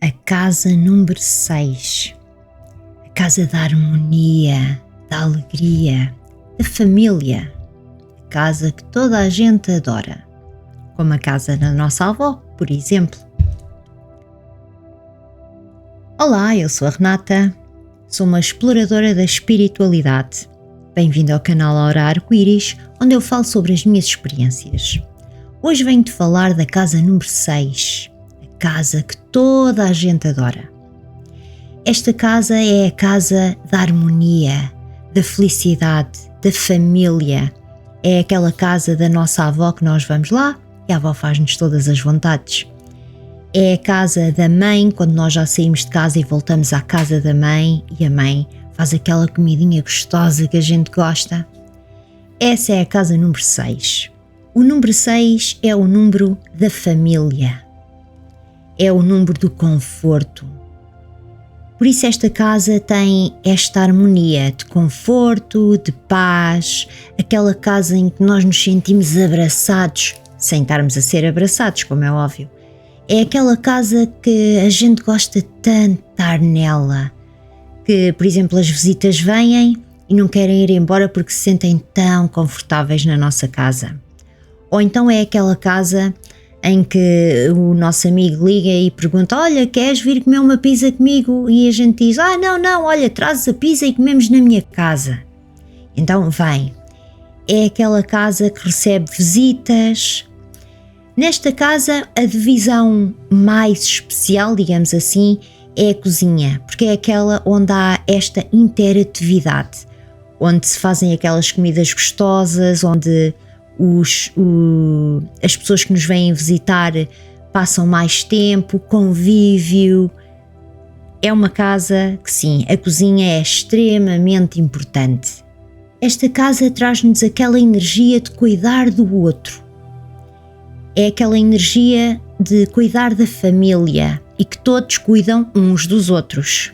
A casa número 6, a casa da harmonia, da alegria, da família, a casa que toda a gente adora, como a casa da nossa avó, por exemplo. Olá, eu sou a Renata, sou uma exploradora da espiritualidade. Bem-vindo ao canal Aura Arco-Íris, onde eu falo sobre as minhas experiências. Hoje venho-te falar da casa número 6, a casa que toda a gente adora. Esta casa é a casa da harmonia, da felicidade, da família. É aquela casa da nossa avó que nós vamos lá e a avó faz-nos todas as vontades. É a casa da mãe, quando nós já saímos de casa e voltamos à casa da mãe e a mãe faz aquela comidinha gostosa que a gente gosta. Essa é a casa número 6. O número 6 é o número da família. É o número do conforto. Por isso esta casa tem esta harmonia de conforto, de paz, aquela casa em que nós nos sentimos abraçados, sem estarmos a ser abraçados, como é óbvio. É aquela casa que a gente gosta tanto de estar nela, que, por exemplo, as visitas vêm e não querem ir embora porque se sentem tão confortáveis na nossa casa. Ou então é aquela casa em que o nosso amigo liga e pergunta: olha, queres vir comer uma pizza comigo? E a gente diz: não, olha, trazes a pizza e comemos na minha casa. Então vem. É aquela casa que recebe visitas. Nesta casa a divisão mais especial, digamos assim, é a cozinha, porque é aquela onde há esta interatividade, onde se fazem aquelas comidas gostosas, onde as pessoas que nos vêm visitar passam mais tempo, convívio. É uma casa que sim, a cozinha é extremamente importante. Esta casa traz-nos aquela energia de cuidar do outro. É aquela energia de cuidar da família e que todos cuidam uns dos outros.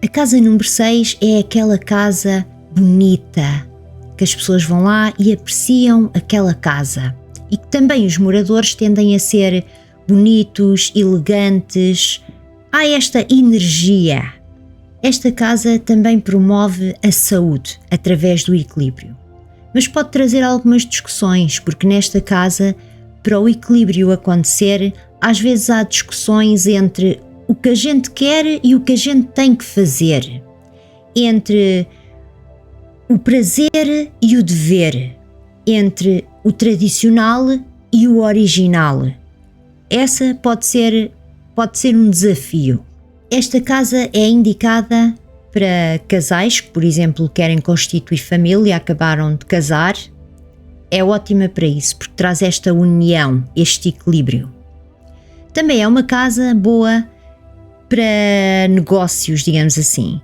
A casa número 6 é aquela casa bonita, que as pessoas vão lá e apreciam aquela casa e que também os moradores tendem a ser bonitos, elegantes. Há esta energia. Esta casa também promove a saúde através do equilíbrio, mas pode trazer algumas discussões, porque nesta casa, para o equilíbrio acontecer, às vezes há discussões entre o que a gente quer e o que a gente tem que fazer, entre o prazer e o dever, entre o tradicional e o original. Essa pode ser um desafio. Esta casa é indicada para casais que, por exemplo, querem constituir família, acabaram de casar. É ótima para isso, porque traz esta união, este equilíbrio. Também é uma casa boa para negócios, digamos assim.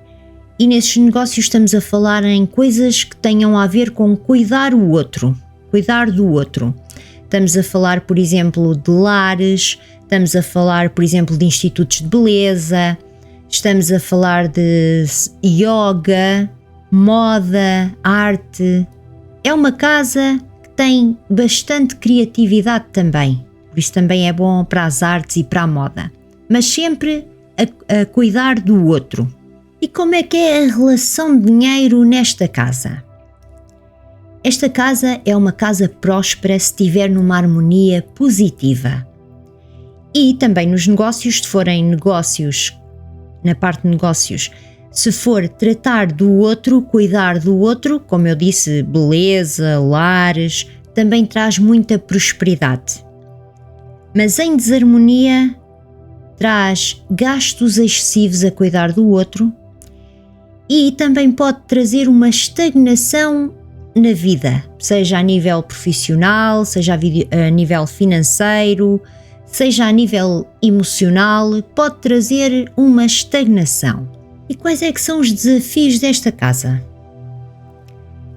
E nesses negócios estamos a falar em coisas que tenham a ver com cuidar do outro. Estamos a falar, por exemplo, de lares, estamos a falar, por exemplo, de institutos de beleza, estamos a falar de yoga, moda, arte. É uma casa que tem bastante criatividade também, por isso também é bom para as artes e para a moda, mas sempre a cuidar do outro. E como é que é a relação de dinheiro nesta casa? Esta casa é uma casa próspera se estiver numa harmonia positiva. E também nos negócios, se forem negócios, na parte de negócios, se for tratar do outro, cuidar do outro, como eu disse, beleza, lares, também traz muita prosperidade. Mas em desarmonia, traz gastos excessivos a cuidar do outro e também pode trazer uma estagnação na vida, seja a nível profissional, seja a nível financeiro, seja a nível emocional, pode trazer uma estagnação. E quais é que são os desafios desta casa?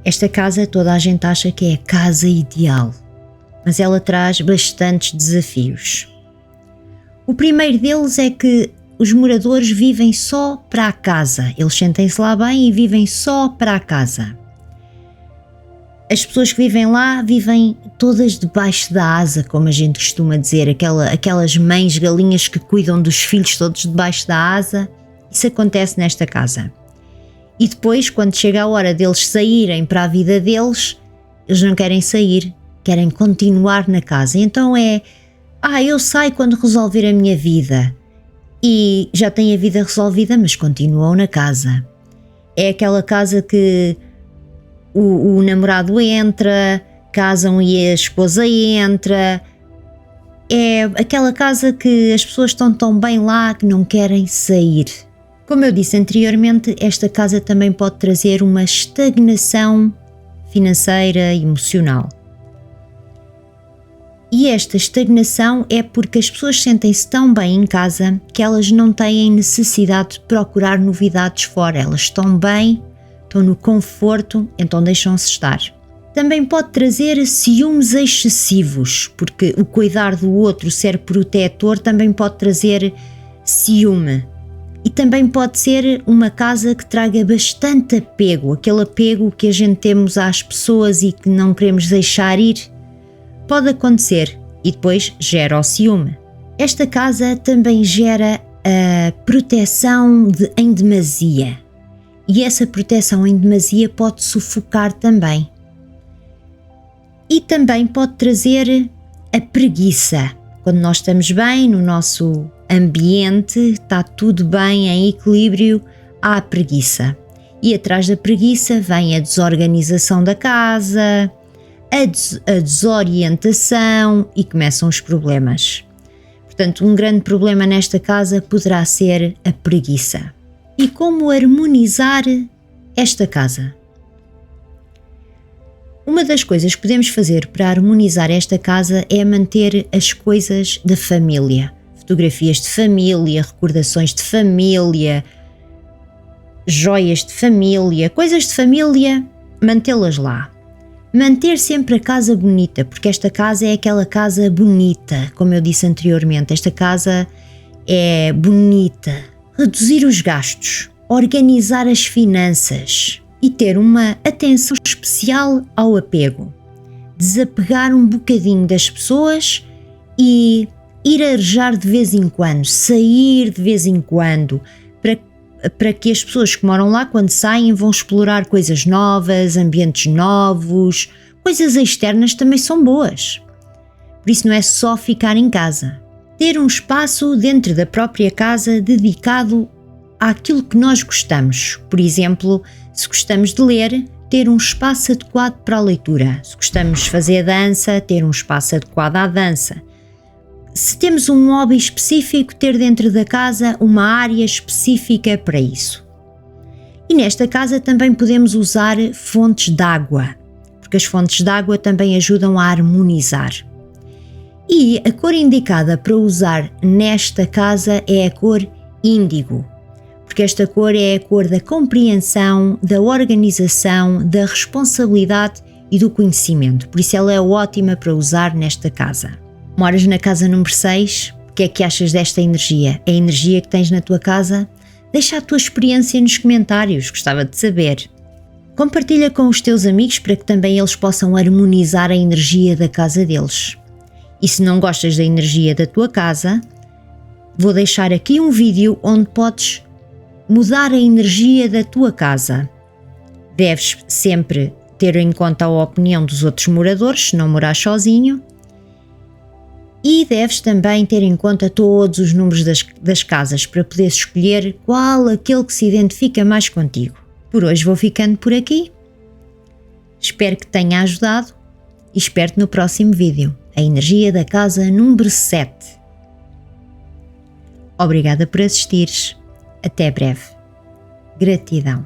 Esta casa toda a gente acha que é a casa ideal, mas ela traz bastantes desafios. O primeiro deles é que os moradores vivem só para a casa, eles sentem-se lá bem e vivem só para a casa. As pessoas que vivem lá vivem todas debaixo da asa, como a gente costuma dizer, aquelas mães galinhas que cuidam dos filhos todos debaixo da asa. Isso acontece nesta casa. E depois, quando chega a hora deles saírem para a vida deles, eles não querem sair, querem continuar na casa. Então eu saio quando resolver a minha vida. E já têm a vida resolvida, mas continuam na casa. É aquela casa que o namorado entra, casam e a esposa entra. É aquela casa que as pessoas estão tão bem lá que não querem sair. Como eu disse anteriormente, esta casa também pode trazer uma estagnação financeira e emocional. E esta estagnação é porque as pessoas sentem-se tão bem em casa que elas não têm necessidade de procurar novidades fora. Elas estão bem, estão no conforto, então deixam-se estar. Também pode trazer ciúmes excessivos, porque o cuidar do outro, ser protetor, também pode trazer ciúme. E também pode ser uma casa que traga bastante apego, aquele apego que a gente temos às pessoas e que não queremos deixar ir. Pode acontecer e depois gera o ciúme. Esta casa também gera a proteção em demasia. E essa proteção em demasia pode sufocar também. E também pode trazer a preguiça. Quando nós estamos bem no nosso ambiente, está tudo bem, em equilíbrio, há a preguiça. E atrás da preguiça vem a desorganização da casa, a desorientação e começam os problemas. Portanto, um grande problema nesta casa poderá ser a preguiça. E como harmonizar esta casa? Uma das coisas que podemos fazer para harmonizar esta casa é manter as coisas da família. Fotografias de família, recordações de família, joias de família, coisas de família, mantê-las lá. Manter sempre a casa bonita, porque esta casa é aquela casa bonita, como eu disse anteriormente, esta casa é bonita. Reduzir os gastos, organizar as finanças e ter uma atenção especial ao apego. Desapegar um bocadinho das pessoas e ir arejar de vez em quando, sair de vez em quando, para que as pessoas que moram lá, quando saem, vão explorar coisas novas, ambientes novos, coisas externas também são boas. Por isso não é só ficar em casa. Ter um espaço dentro da própria casa dedicado àquilo que nós gostamos. Por exemplo, se gostamos de ler, ter um espaço adequado para a leitura. Se gostamos de fazer dança, ter um espaço adequado à dança. Se temos um hobby específico, ter dentro da casa uma área específica para isso. E nesta casa também podemos usar fontes de água, porque as fontes de água também ajudam a harmonizar. E a cor indicada para usar nesta casa é a cor índigo, porque esta cor é a cor da compreensão, da organização, da responsabilidade e do conhecimento. Por isso ela é ótima para usar nesta casa. Moras na casa número 6? O que é que achas desta energia? A energia que tens na tua casa? Deixa a tua experiência nos comentários, gostava de saber. Compartilha com os teus amigos para que também eles possam harmonizar a energia da casa deles. E se não gostas da energia da tua casa, vou deixar aqui um vídeo onde podes mudar a energia da tua casa. Deves sempre ter em conta a opinião dos outros moradores, se não morar sozinho. E deves também ter em conta todos os números das casas para poderes escolher qual aquele que se identifica mais contigo. Por hoje vou ficando por aqui. Espero que tenha ajudado e espero-te no próximo vídeo. A energia da casa número 7. Obrigada por assistires. Até breve. Gratidão.